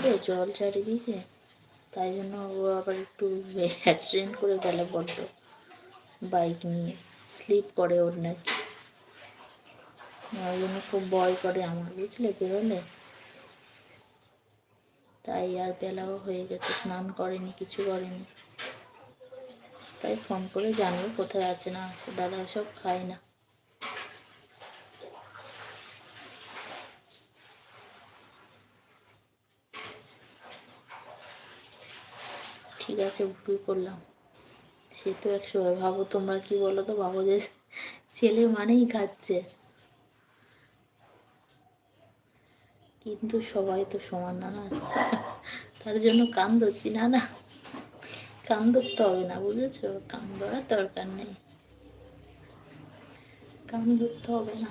তো জল চারিদিকে, তাই জন্য ও আবার একটু অ্যাক্সিডেন্ট করে গেল বড্ড, বাইক নিয়ে স্লিপ করে ওর নাকি, ওই জন্য খুব ভয় করে আমার, বুঝলে, বেরোলে। তাই আর বেলাও হয়ে গেছে, স্নান করেনি, কিছু করেনি। তাই ফোন করে জানবো কোথায় আছে না আছে। দাদা সব খায় না। ঠিক আছে, ভুল করলাম। সে তো একসময় ভাবো, তোমরা কি বলো তো, ভাবো যে ছেলে মানেই খাচ্ছে, কিন্তু সবাই তো সমান না, না। তার জন্য কান ধরছি না, না, কান ধরতে হবে না, বুঝেছো, কান ধরার দরকার নেই, কান ধরতে হবে না।